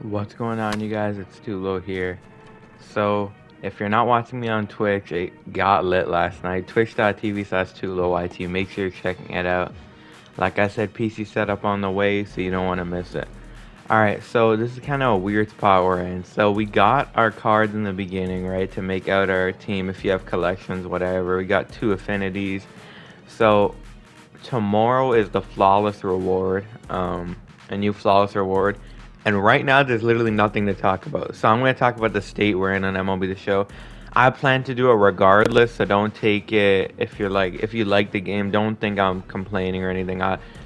What's going on, you guys? It's Tulo here. So, if you're not watching me on Twitch, it got lit last night. Twitch.tv/TuloYT. Make sure you're checking it out. Like I said, PC setup on the way, so you don't want to miss it. Alright, so this is kind of a weird spot we're in. So, we got our cards in the beginning, right, to make out our team if you have collections, whatever. We got 2 affinities. So, tomorrow is the flawless reward, a new flawless reward. And right now, there's literally nothing to talk about. So I'm going to talk about the state we're in on MLB The Show. I plan to do it regardless, so don't take it if you like the game. Don't think I'm complaining or anything.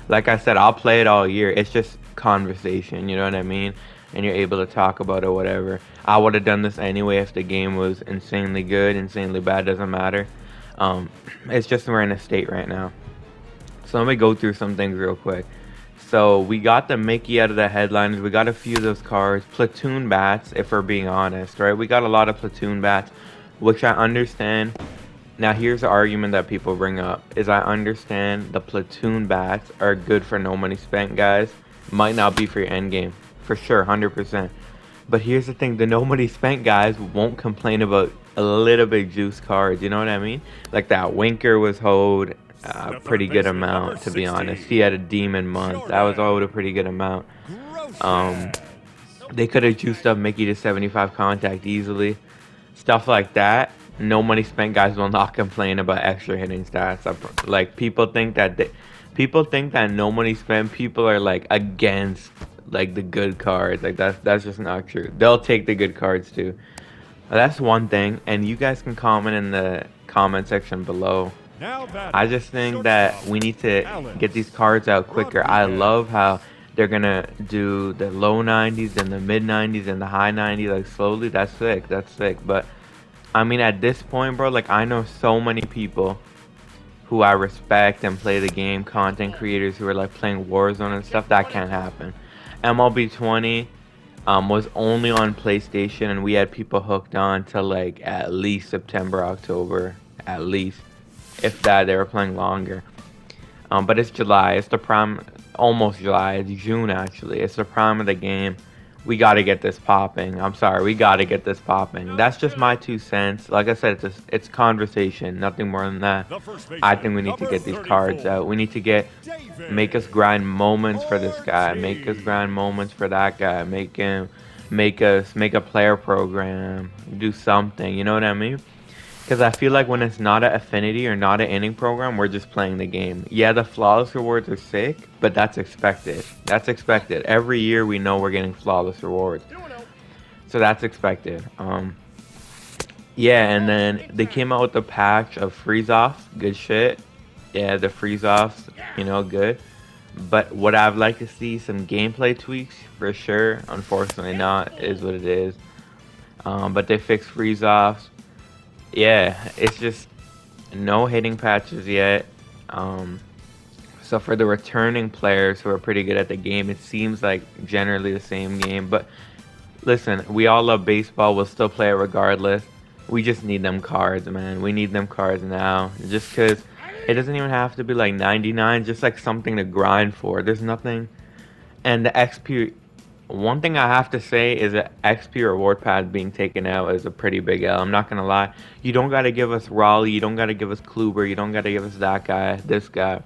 Like I said, I'll play it all year. It's just conversation, you know what I mean? And you're able to talk about it, whatever. I would have done this anyway if the game was insanely good, insanely bad. Doesn't matter. It's just we're in a state right now. So let me go through some things real quick. So we got the Mickey out of the headliners. We got a few of those cards. Platoon bats, if we're being honest, right? We got a lot of platoon bats, which I understand. Now here's the argument that people bring up, is I understand the platoon bats are good for no money spent guys. Might not be for your end game, for sure, 100%. But here's the thing, the no money spent guys won't complain about a little bit juice cards, you know what I mean? Like that Winker was hold a pretty good amount, to be honest. He had a demon month. That was owed a pretty good amount. They could have juiced up Mickey to 75 contact easily. Stuff like that. No money spent guys will not complain about extra hitting stats. Like people think that no money spent people are like against like the good cards. Like that's just not true. They'll take the good cards too. That's one thing, and you guys can comment in the comment section below. I just think that we need to get these cards out quicker. I love how they're gonna do the low 90s and the mid 90s and the high 90s like slowly. That's sick. That's sick. But I mean, at this point, bro, like I know so many people who I respect and play the game, content creators who are like playing Warzone and stuff. That can't happen. MLB 20 was only on PlayStation, and we had people hooked on to like at least September, October, at least. If that, they were playing longer. But it's July. It's the prime, almost July. It's June, actually. It's the prime of the game. We got to get this popping. I'm sorry. We got to get this popping. That's just my 2 cents. Like I said, it's conversation. Nothing more than that. I think we need to get these cards out. We need to make us grind moments for this guy. Make us grind moments for that guy. Make a player program. Do something. You know what I mean? Because I feel like when it's not an affinity or not an inning program, we're just playing the game. Yeah, the flawless rewards are sick, but that's expected. That's expected. Every year we know we're getting flawless rewards. So that's expected. Yeah, and then they came out with a patch of freeze-offs. Good shit. Yeah, the freeze-offs, good. But would I've liked to see some gameplay tweaks? For sure. Unfortunately not, is what it is. But they fixed freeze-offs. Yeah, it's just no hitting patches yet. So for the returning players who are pretty good at the game, it seems like generally the same game. But listen, we all love baseball. We'll still play it regardless. We just need them cards, man. We need them cards now. Just because it doesn't even have to be like 99, just like something to grind for. There's nothing. And the XP... One thing I have to say is that XP reward pad being taken out is a pretty big L. I'm not going to lie. You don't got to give us Raleigh. You don't got to give us Kluber. You don't got to give us that guy, this guy.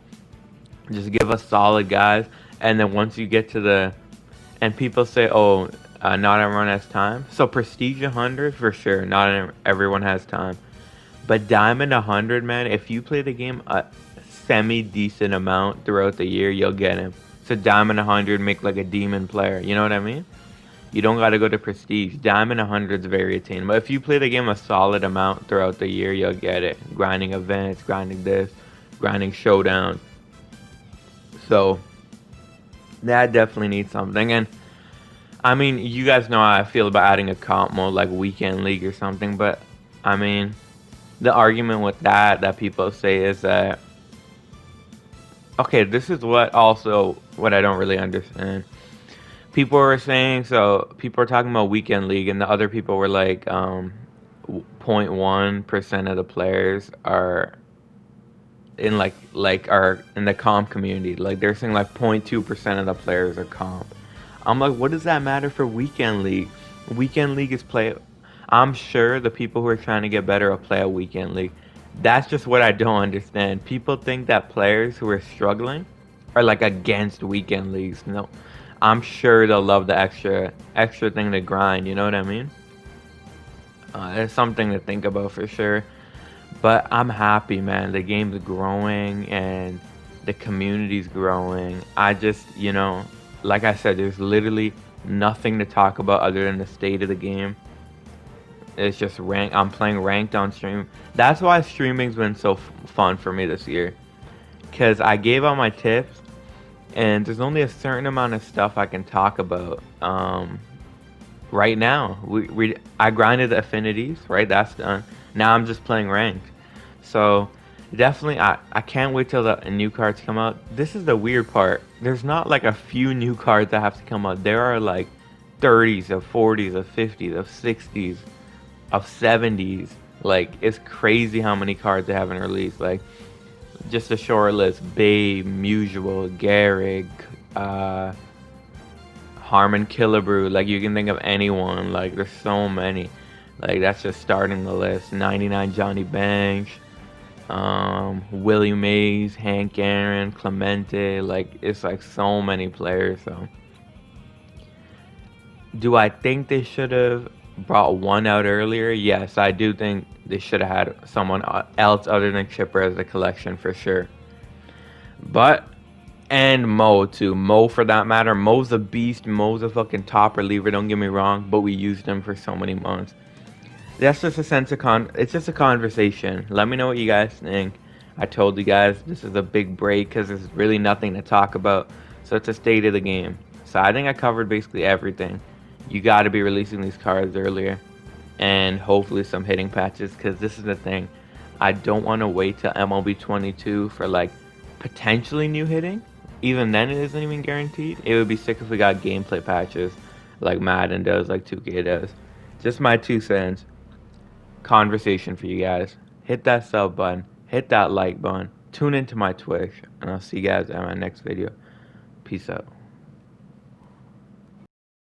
Just give us solid guys. And then once you get to the... And people say, oh, not everyone has time. So Prestige 100, for sure. Not everyone has time. But Diamond 100, man, if you play the game a semi-decent amount throughout the year, you'll get him. So Diamond 100 make like a demon player. You know what I mean? You don't got to go to Prestige. Diamond 100 is very attainable. If you play the game a solid amount throughout the year, you'll get it. Grinding events, grinding this, grinding showdown. So that definitely needs something. And I mean, you guys know how I feel about adding a comp mode like Weekend League or something. But I mean, the argument with that people say is that, okay, this is what I don't really understand. People were saying, so people were talking about Weekend League, and the other people were like, 0.1% of the players are in are in the comp community. Like they're saying like 0.2% of the players are comp. I'm like, what does that matter for weekend league? Weekend league is play. I'm sure the people who are trying to get better will play a weekend league. That's just what I don't understand. People think that players who are struggling are like against weekend leagues. No, I'm sure they'll love the extra thing to grind. You know what I mean? It's something to think about for sure. But I'm happy, man. The game's growing and the community's growing. I just, like I said, there's literally nothing to talk about other than the state of the game. It's just rank. I'm playing ranked on stream. That's why streaming's been so fun for me this year. Cause I gave out my tips, and there's only a certain amount of stuff I can talk about. Right now, I grinded the affinities. Right, that's done. Now I'm just playing ranked. So definitely, I can't wait till the new cards come out. This is the weird part. There's not like a few new cards that have to come out. There are like 30s, of 40s, of 50s, of 60s, of 70s. Like, it's crazy how many cards they haven't released. Like, just a short list: Babe, Mutual, Garrick, Harmon Killebrew. Like, you can think of anyone. Like, there's so many. Like, that's just starting the list. 99 Johnny Banks, Willie Mays, Hank Aaron, Clemente. Like, it's like so many players. So, do I think they should have brought one out earlier? Yes, I do think they should have had someone else other than Chipper as a collection for sure. But, and Mo too. Mo, for that matter. Mo's a beast. Mo's a fucking top reliever, don't get me wrong. But we used him for so many months. That's just a sense of it's just a conversation. Let me know what you guys think. I told you guys this is a big break because there's really nothing to talk about. So it's a state of the game. So I think I covered basically everything. You got to be releasing these cards earlier. And hopefully some hitting patches, because this is the thing. I don't want to wait till MLB 22 for like potentially new hitting. Even then it isn't even guaranteed. It would be sick if we got gameplay patches like Madden does, like 2K does. Just my 2 cents. Conversation for you guys. Hit that sub button. Hit that like button. Tune into my Twitch. And I'll see you guys in my next video. Peace out.